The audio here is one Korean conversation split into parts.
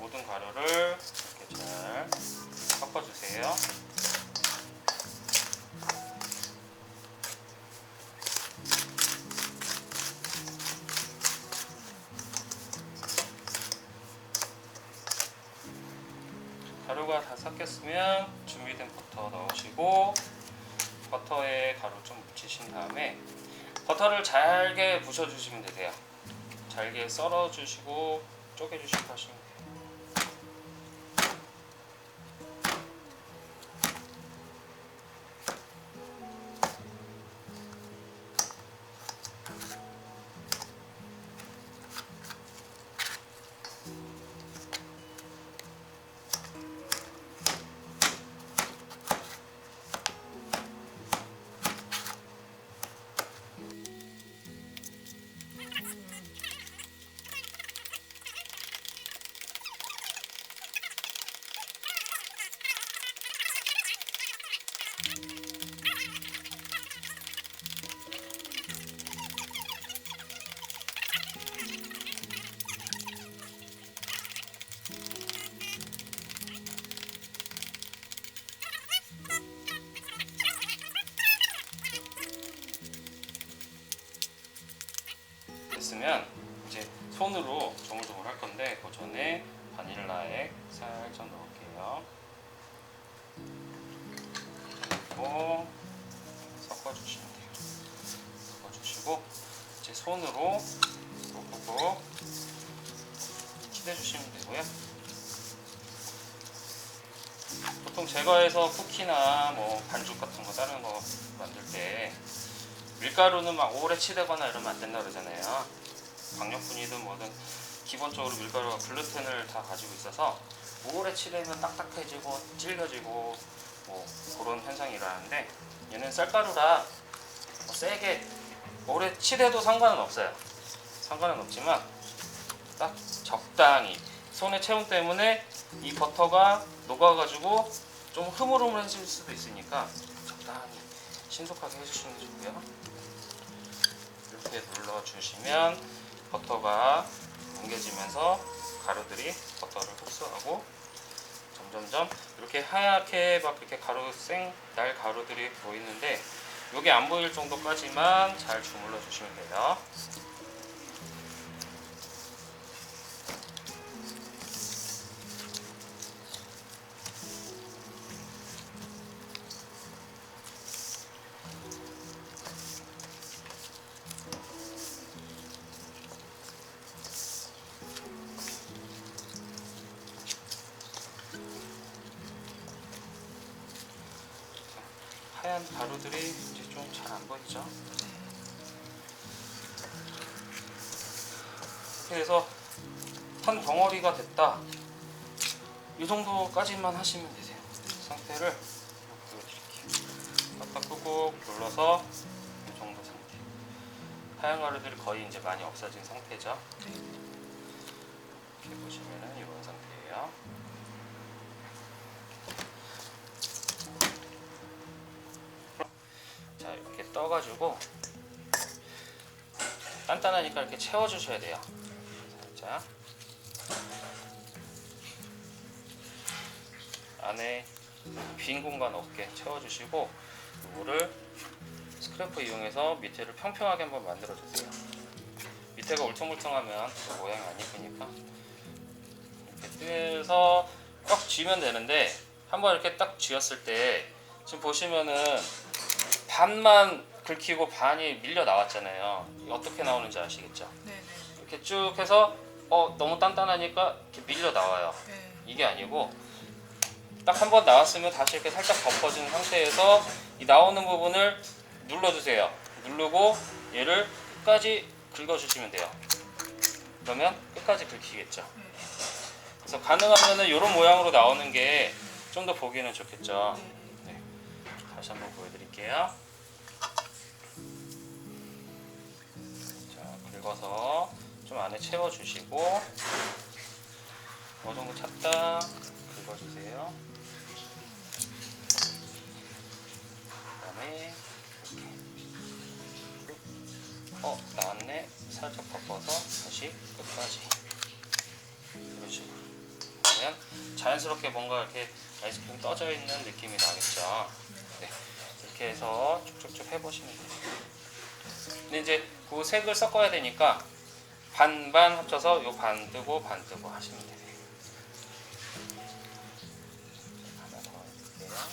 모든 가루를 이렇게 잘 섞어주세요. 가루가 다 섞였으면 준비된 버터 넣으시고 버터에 가루 좀 묻히신 다음에 버터를 잘게 부셔주시면 되세요. 잘게 썰어주시고 쪼개주시고 하시면 돼요. 됐으면 이제 손으로 조물조물 할 건데 그 전에 바닐라 액 살짝 넣을게요. 그리고 섞어주시면 돼요. 섞어주시고 이제 손으로 꾹꾹 치대주시면 되고요. 보통 제과에서 쿠키나 뭐 반죽 같은 거 다른 거 만들 때 밀가루는 막 오래 치대거나 이러면 안 된다 그러잖아요. 박력분이든 뭐든 기본적으로 밀가루가 글루텐을 다 가지고 있어서 오래 치대면 딱딱해지고 질겨지고 뭐 그런 현상이 일어나는데 얘는 쌀가루라 뭐 세게 오래 치대도 상관은 없어요. 상관은 없지만 딱 적당히 손의 체온 때문에 이 버터가 녹아가지고 좀 흐물흐물해질 수도 있으니까 적당히 신속하게 해주시는 게 좋고요. 이렇게 눌러주시면 버터가 뭉개지면서 가루들이 버터를 흡수하고 점점점 이렇게 하얗게 막 이렇게 가루 날 가루들이 보이는데 이게 안 보일 정도까지만 잘 주물러 주시면 돼요. 하얀 가루들이 이제 좀 잘 안 보이죠? 이렇게 해서 한 덩어리가 됐다. 이 정도까지만 하시면 되세요. 상태를 보여드릴게요. 꽉꽉 꾹꾹 눌러서 이 정도 상태. 하얀 가루들이 거의 이제 많이 없어진 상태죠. 이렇게 보시면은 이런 상태예요. 자, 이렇게 떠가지고 단단하니까 이렇게 채워주셔야 돼요. 살짝 안에 빈 공간 없게 채워주시고 이거를 스크래퍼 이용해서 밑에를 평평하게 한번 만들어주세요. 밑에가 울퉁불퉁하면 모양이 안 예쁘니까 이렇게 떼서 꽉 쥐면 되는데 한번 이렇게 딱 쥐었을 때 지금 보시면은 반만 긁히고 반이 밀려 나왔잖아요. 어떻게 나오는지 아시겠죠? 네네. 이렇게 쭉 해서 너무 단단하니까 이렇게 밀려 나와요. 네. 이게 아니고 딱 한 번 나왔으면 다시 이렇게 살짝 덮어진 상태에서 이 나오는 부분을 눌러주세요. 누르고 얘를 끝까지 긁어주시면 돼요. 그러면 끝까지 긁히겠죠. 그래서 가능하면은 이런 모양으로 나오는 게 좀 더 보기는 좋겠죠. 네. 다시 한번 보여드릴게요. 자, 긁어서 좀 안에 채워주시고 어느 정도 찼다 긁어주세요. 그다음에 이렇게 나왔네. 살짝 덮어서 다시 끝까지 이런 식으로 그러면 자연스럽게 뭔가 이렇게 아이스크림 떠져 있는 느낌이 나겠죠. 네, 이렇게 해서 쭉쭉쭉 해보시면 돼요. 근데 이제 그 색을 섞어야 되니까 반반 합쳐서 요 반 뜨고 반 뜨고 하시면 돼요. 하나 더 해볼게요.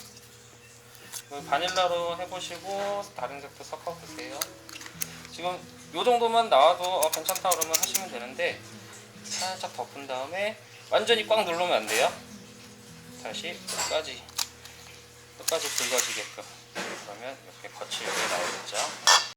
그 바닐라로 해보시고 다른 색도 섞어보세요. 지금 요 정도만 나와도 괜찮다 그러면 하시면 되는데 살짝 덮은 다음에 완전히 꽉 누르면 안 돼요. 다시 끝까지 굵어지게끔. 그러면 이렇게 거칠게 나오겠죠.